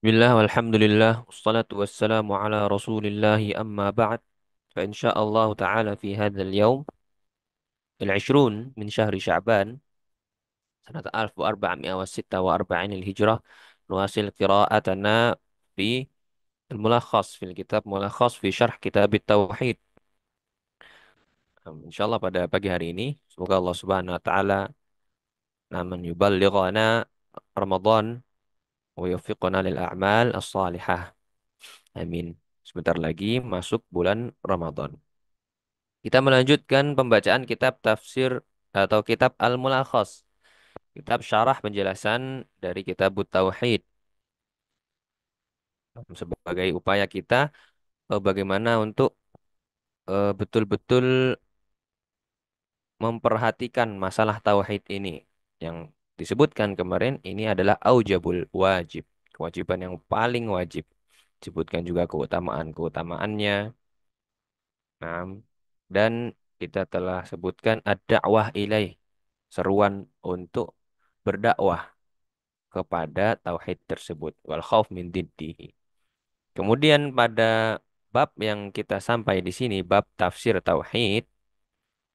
Bismillah walhamdulillah wassalatu wassalamu ala rasulillahi amma ba'd fa insyaallah ta'ala fi hadzal yaum al-20 min syahri Sya'ban sanata 1446 al-Hijrah nuwasil qira'atana fi al-mulakhas fil kitab mulakhas fi syarh kitab at-tauhid. Insyaallah pada pagi hari ini semoga Allah Subhanahu wa taala naman yuballighana Ramadan wa yuwaffiqana lil a'mal as-salihah. Amin. Sebentar lagi masuk bulan Ramadan. Kita melanjutkan pembacaan kitab tafsir atau kitab Al-Mulakhas, kitab syarah penjelasan dari kitab Tauhid sebagai upaya kita bagaimana untuk betul-betul memperhatikan masalah tauhid ini yang disebutkan kemarin ini adalah aujabul wajib, kewajiban yang paling wajib. Disebutkan juga keutamaan-keutamaannya. Nah, dan kita telah sebutkan ad-da'wah ilaih, seruan untuk berdakwah kepada tauhid tersebut wal khauf min diddihi. Kemudian pada bab yang kita sampai di sini bab tafsir tauhid,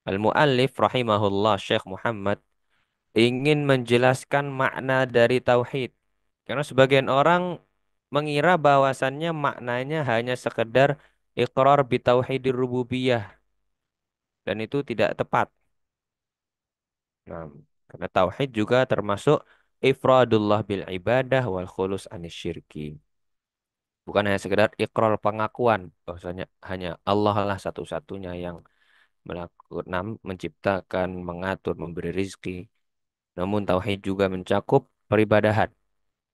al-muallif rahimahullah Syekh Muhammad ingin menjelaskan makna dari tauhid. Karena sebagian orang mengira bahwasannya maknanya hanya sekedar iqrar bi tauhidir rububiyah dan itu tidak tepat. Nah, karena tauhid juga termasuk ifradullah bil ibadah wal khulus anisyirki. Bukan hanya sekedar ikrar pengakuan bahwasanya hanya Allah lah satu-satunya yang melakukan, menciptakan, mengatur, memberi rizki. Namun tauhid juga mencakup peribadahan,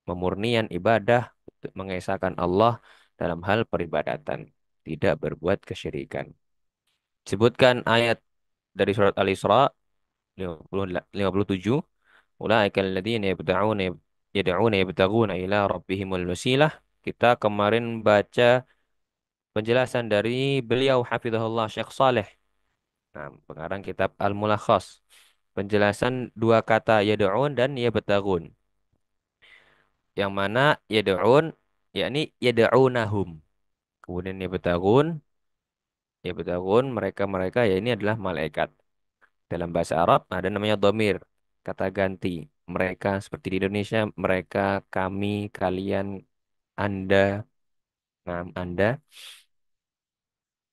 pemurnian ibadah, mengesahkan Allah dalam hal peribadatan, tidak berbuat kesyirikan. Sebutkan ayat dari surat Al-Isra 57, ulaika alladziina yad'una yabtaguna ila rabbihimul wasilah. Kita kemarin baca penjelasan dari beliau hafizahullah Syekh Saleh. Nah, pengarang kitab Al-Mulakhas. Penjelasan dua kata yad'un dan yabtagun. Yang mana yad'un yakni yad'unahum. Kemudian yabtagun mereka-mereka ya ini adalah malaikat. Dalam bahasa Arab ada namanya domir, kata ganti. Mereka seperti di Indonesia, mereka, kami, kalian, Anda. Nah, Anda.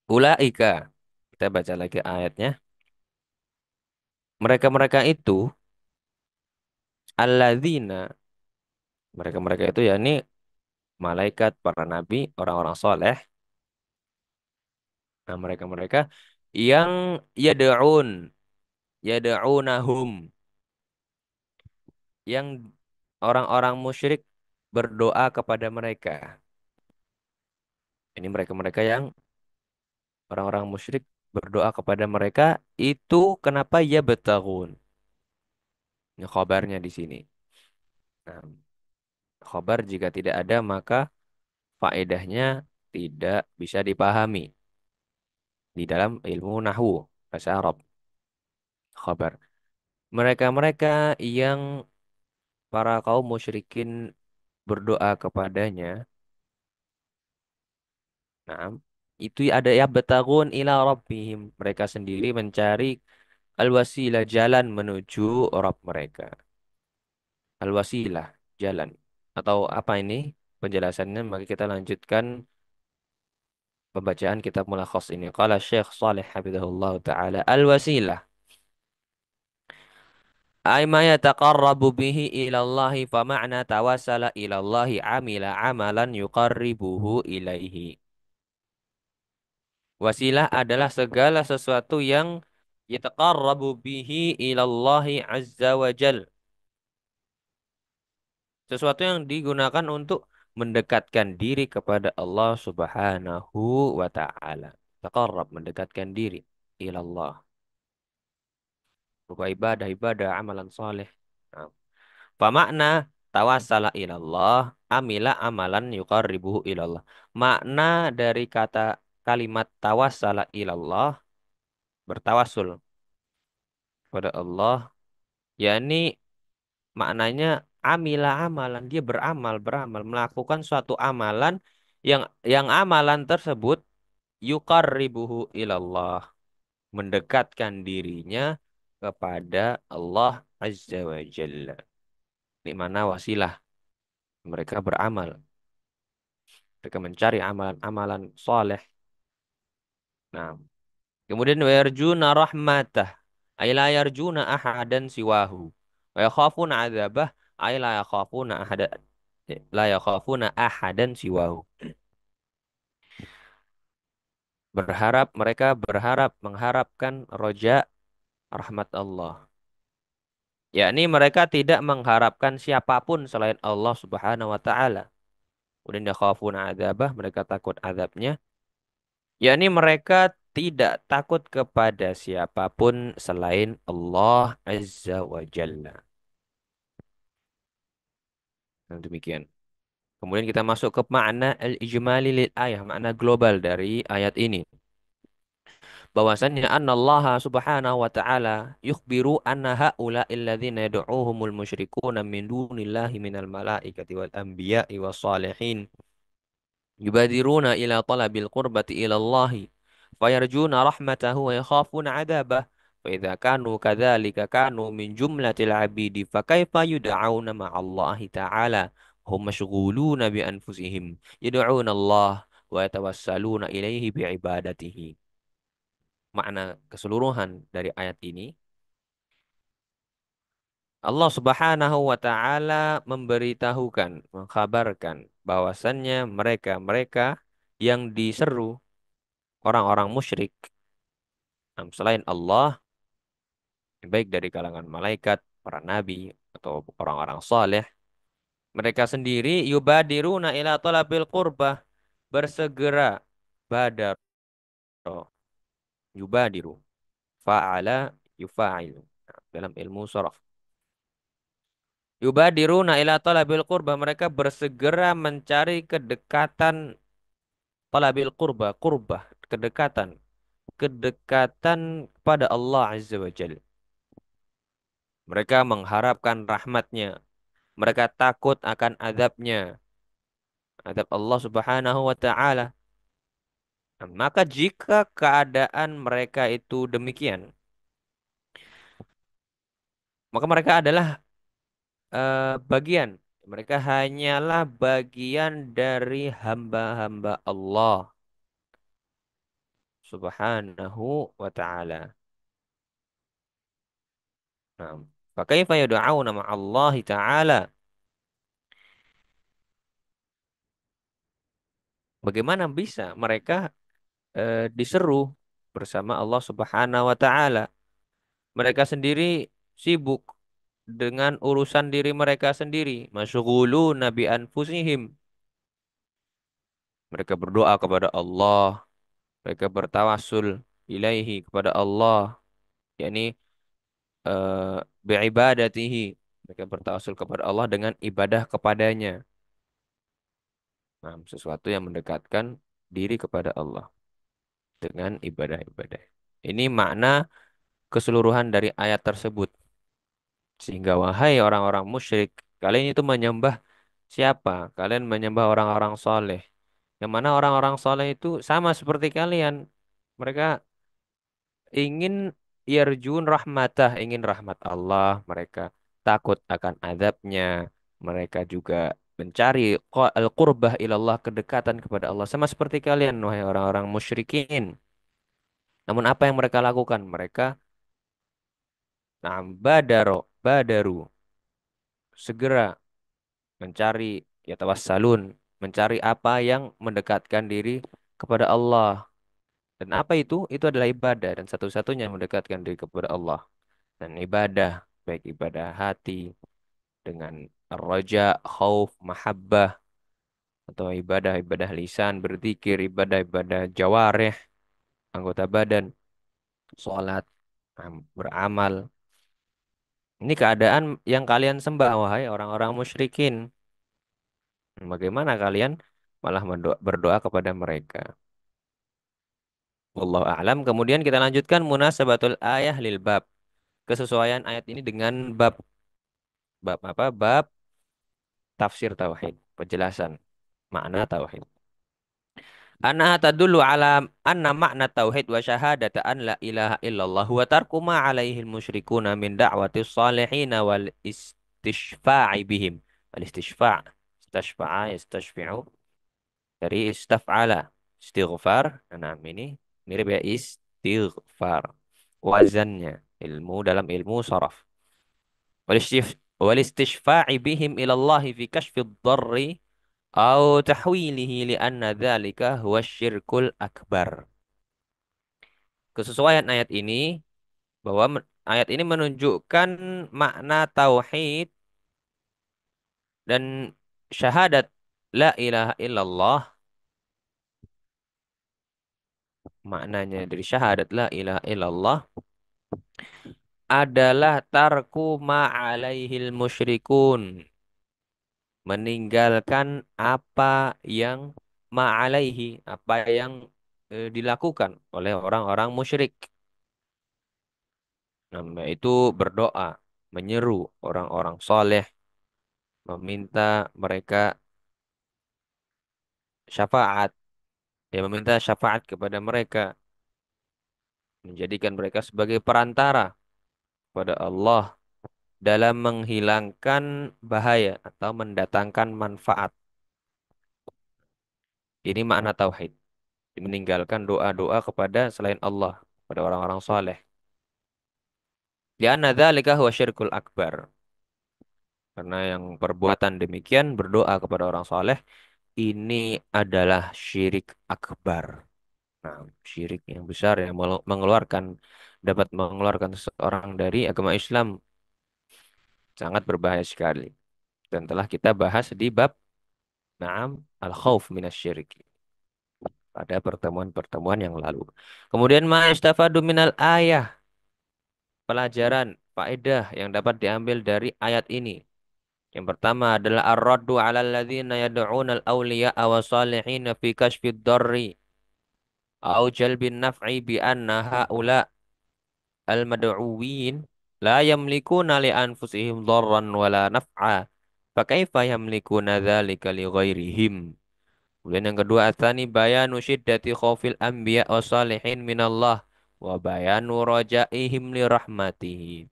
Ulaika. Kita baca lagi ayatnya. Mereka-mereka itu alladzina, mereka-mereka itu ya ini malaikat, para nabi, orang-orang soleh. Nah, mereka-mereka yang yad'un, yad'unahum, yang orang-orang musyrik berdoa kepada mereka. Ini mereka-mereka yang orang-orang musyrik berdoa kepada mereka itu kenapa ya betagun? Ini khabarnya di sini. Nah, khabar jika tidak ada maka faedahnya tidak bisa dipahami di dalam ilmu nahwu bahasa Arab. Khabar. Mereka-mereka yang para kaum musyrikin berdoa kepadanya, nah, itu ada ya betagun ila rabbihim. Mereka sendiri mencari al-wasilah jalan menuju Rabb mereka. Al-wasilah jalan. Atau apa ini penjelasannya? Maka kita lanjutkan pembacaan kitab Mulakhas ini. Qala Syekh Saleh Hafizahullah Ta'ala al-wasilah ay ma yataqarrabu bihi ilallahi fa ma'na tawassala ilallahi amila amalan yuqarribuhu ilaihi. Wasilah adalah segala sesuatu yang yataqarrabu bihi ilallahi azza wa jal. Sesuatu yang digunakan untuk mendekatkan diri kepada Allah Subhanahu wa taala. Taqarrab mendekatkan diri ilallah. Berupa ibadah, amalan soleh. Nah, makna tawassala ilallah, amila amalan yuqarribuhu ilallah. Makna dari kata kalimat tawassala ilallah, bertawasul kepada Allah, yakni maknanya amila amalan, dia beramal, melakukan suatu amalan yang amalan tersebut yuqarribuhu ilallah, mendekatkan dirinya kepada Allah Azza wa Jalla. Di mana wasilah mereka beramal, mereka mencari amalan-amalan soleh. Nah, kemudian wa yarjuna rahmatah, ay la yarjuna ahadan siwahu. Wa yakhafuna adzabah, ay la yakhafuna ahadan siwahu. Mereka berharap mengharapkan roja rahmat Allah. Yakni mereka tidak mengharapkan siapapun selain Allah Subhanahu wa taala. Kemudian yakhafuna adzabah, mereka takut azabnya. Yakni mereka tidak takut kepada siapapun selain Allah Azza wa Jalla. Nah, demikian. Kemudian kita masuk ke makna al-ijmali lil ayah, makna global dari ayat ini. Bahwasannya annallaha subhanahu wa ta'ala yukhbiru anna haula illadzina yad'uuhumul musyrikuuna min dunillahi minal malaikati wal anbiya'i was salihin yubadiruna ila talabil qurbati ila Allahi fayarjuna rahmatahu wa yakhafuna adabah fa idza kanu kadzalika kanu min jumlatil abidi fa kaifa yud'auna ma'allahi ta'ala hum mashghuluna bi anfusihim yad'una Allah wa yatawassaluna ilaihi bi ibadatihi. Makna keseluruhan dari ayat ini, Allah Subhanahu wa taala memberitahukan, mengkhabarkan bahwasannya mereka-mereka yang diseru orang-orang musyrik selain Allah, baik dari kalangan malaikat, para nabi atau orang-orang saleh, mereka sendiri yubadiruna ila talabil qurbah, bersegera, badar, yubadiru, fa'ala yufa'ilu. Nah, dalam ilmu sharaf, yubadiruna ila talabil qurbah, mereka bersegera mencari kedekatan, talabil qurbah, kedekatan, kepada Allah Azza wa Jalla. Mereka mengharapkan rahmatnya. Mereka takut akan azabnya. Azab Allah Subhanahu wa ta'ala. Nah, maka jika keadaan mereka itu demikian, maka mereka adalah bagian. Mereka hanyalah bagian dari hamba-hamba Allah Subhanahu wa ta'ala. Nah, fakaifa yad'auna ma'allahi ta'ala? Bagaimana bisa mereka diseru bersama Allah Subhanahu wa taala? Mereka sendiri sibuk dengan urusan diri mereka sendiri, masyghuluna bi anfusihim. Mereka berdoa kepada Allah, mereka bertawasul ilaihi kepada Allah, yakni biibadatihi. Mereka bertawasul kepada Allah dengan ibadah kepadanya. Nah, sesuatu yang mendekatkan diri kepada Allah dengan ibadah-ibadah. Ini makna keseluruhan dari ayat tersebut. Sehingga wahai orang-orang musyrik, kalian itu menyembah siapa? Kalian menyembah orang-orang soleh. Yang mana orang-orang soleh itu sama seperti kalian. Mereka ingin yarjun rahmatah, ingin rahmat Allah. Mereka takut akan azabnya. Mereka juga mencari al-qurbah ilallah, kedekatan kepada Allah. Sama seperti kalian, wahai orang-orang musyrikin. Namun apa yang mereka lakukan? Mereka badaru, segera mencari, ya tawassalun, mencari apa yang mendekatkan diri kepada Allah. Dan apa itu? Itu adalah ibadah dan satu-satunya yang mendekatkan diri kepada Allah. Dan ibadah, baik ibadah hati dengan raja, khauf, mahabbah, atau ibadah-ibadah lisan, berzikir, ibadah-ibadah jawareh, anggota badan, sholat, beramal. Ini keadaan yang kalian sembah, wahai orang-orang musyrikin. Bagaimana kalian malah berdoa kepada mereka? Wallahu a'lam. Kemudian kita lanjutkan munasabatul ayah lil bab. Kesesuaian ayat ini dengan bab. Bab apa? Bab tafsir tauhid, penjelasan makna tauhid. Annaha tadullu ala anna makna tauhid wa syahadata an la ilaha illallah wa tarku ma alaihi musyrikuna min da'wati salihin wal istishfa'i bihim. Wal istishfa' istashfa'a yastashfi'u dari istaf'ala istighfar. Nah, ini mirip ya istighfar. Wazannya ilmu dalam ilmu saraf. Wal istishfa'i bihim ila Allah fi kashfi dharri au tahwilihi li'anna dzalika huwa syirkul akbar. Kesesuaian ayat ini bahwa ayat ini menunjukkan makna tauhid dan syahadat la ilaha illallah. Maknanya dari syahadat la ilaha illallah adalah tarku ma'alaihil musyrikun, meninggalkan apa yang ma'alaihi, apa yang dilakukan oleh orang-orang musyrik. Nah, itu berdoa, menyeru orang-orang soleh, meminta mereka syafaat, ya meminta syafaat kepada mereka, menjadikan mereka sebagai perantara kepada Allah dalam menghilangkan bahaya atau mendatangkan manfaat. Ini makna tauhid. Meninggalkan doa-doa kepada selain Allah, kepada orang-orang soleh. Lianna dzalika huwa syirkul akbar. Karena yang perbuatan demikian berdoa kepada orang soleh ini adalah syirik akbar. Nah, syirik yang besar yang mengeluarkan dapat mengeluarkan seseorang dari agama Islam, sangat berbahaya sekali. Dan telah kita bahas di bab Naam al-khauf minasyirik pada pertemuan-pertemuan yang lalu. Kemudian ma'istafadu minal ayah, pelajaran faedah yang dapat diambil dari ayat ini. Yang pertama adalah ar-raddu 'alal ladzina yad'una al-awliya'a wa salihin fi kashfid darri au jalbin naf'i bi anna haula al-mad'uwin la yamlikuna li anfusihim dharran wala naf'a. Fakaifa yamlikuna dzalika li ghairihim. Kemudian yang kedua, atsani bayanu syiddati khaufil anbiya wa salihin minallah wa bayanu rajaihim li rahmatihi.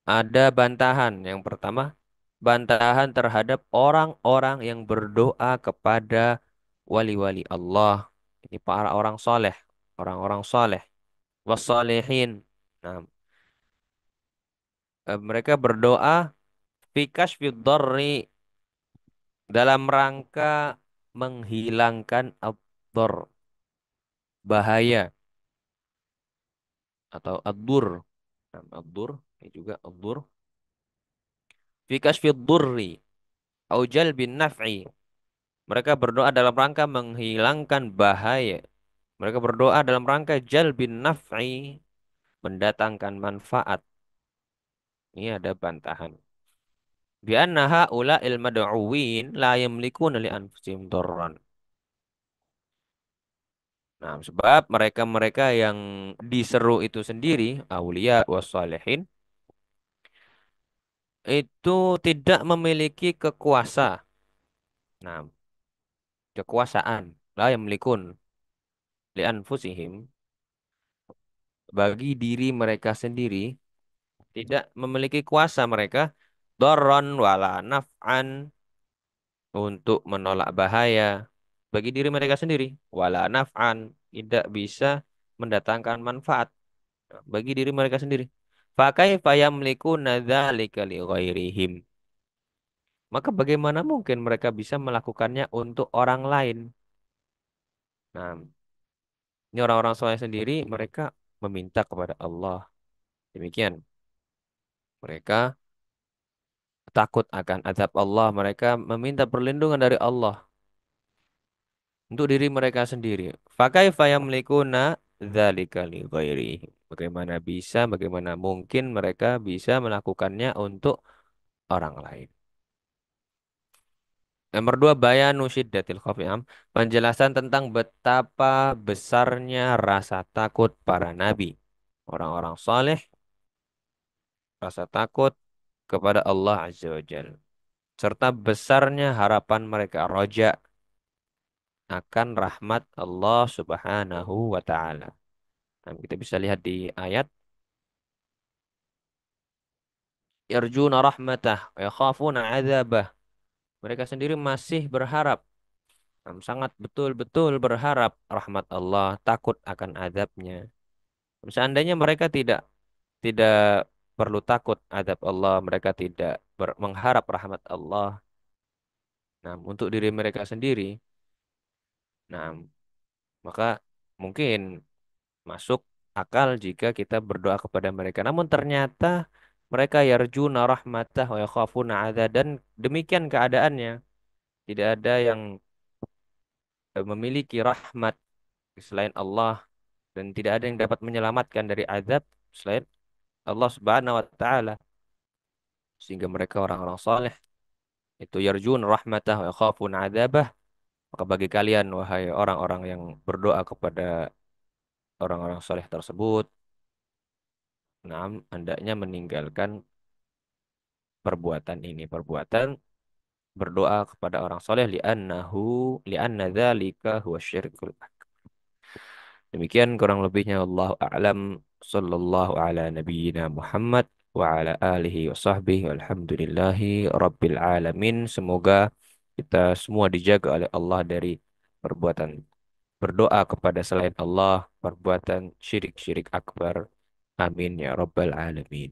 Ada bantahan. Yang pertama, bantahan terhadap orang-orang yang berdoa kepada wali-wali Allah. Ini para orang soleh, orang-orang soleh, wassalihin. Nah, mereka berdoa fi kashfid dharri dalam rangka menghilangkan ad bahaya atau ad-dur. Nah, ad-dur ini juga ad-dur fi kashfid durri au jalbin naf'i. Mereka berdoa dalam rangka menghilangkan bahaya. Mereka berdoa dalam rangka jalbin naf'i, mendatangkan manfaat. Ini ada bantahan. Bi anna haula'il mad'uwin la yamlikuna li anfusihim darran. Nah, sebab mereka-mereka yang diseru itu sendiri, aulia wassalihin, itu tidak memiliki kekuasa. Nah, kekuasaan. La yamlikun li anfusihim, bagi diri mereka sendiri, tidak memiliki kuasa mereka dorron wala naf'an, untuk menolak bahaya bagi diri mereka sendiri, wala naf'an, tidak bisa mendatangkan manfaat bagi diri mereka sendiri. Fakaifa yamlikuna dzalika li ghairihim. Maka bagaimana mungkin mereka bisa melakukannya untuk orang lain? Nah, ini orang-orang soleh sendiri mereka meminta kepada Allah. Demikian. Mereka takut akan azab Allah. Mereka meminta perlindungan dari Allah untuk diri mereka sendiri. Fakaifa yamlikuna dzalika li ghairihi. Bagaimana mungkin mereka bisa melakukannya untuk orang lain. Nomor dua, bayanu syiddatil khawfi am. Penjelasan tentang betapa besarnya rasa takut para nabi. Orang-orang saleh, rasa takut kepada Allah Azza wa Jalla. Serta besarnya harapan mereka roja akan rahmat Allah Subhanahu wa taala. Nah, kita bisa lihat di ayat yarjuna rahmatah wa yakhafuna adzabah. Mereka sendiri masih berharap, sangat betul-betul berharap rahmat Allah, takut akan azabnya. Seandainya mereka tidak perlu takut azab Allah, mereka tidak mengharap rahmat Allah. Nah, untuk diri mereka sendiri, nah, maka mungkin masuk akal jika kita berdoa kepada mereka. Namun ternyata mereka yarjuna rahmatah wa yakhafuna adzab, dan demikian keadaannya. Tidak ada yang memiliki rahmat selain Allah, dan tidak ada yang dapat menyelamatkan dari azab selain Allah Subhanahu wa taala. Sehingga mereka orang-orang saleh itu yarjun rahmatah wa yakhafun adzabah. Maka bagi kalian wahai orang-orang yang berdoa kepada orang-orang saleh tersebut, nah, hendaknya meninggalkan perbuatan ini, perbuatan berdoa kepada orang soleh li'anna dzalika huwa syirkul. Demikian kurang lebihnya, Allah a'lam. Sallallahu ala nabiyyina Muhammad wa ala alihi wa sahbihi walhamdulillahi rabbil alamin. Semoga kita semua dijaga oleh Allah dari perbuatan berdoa kepada selain Allah, perbuatan syirik-syirik akbar. Amin ya rabbal alamin.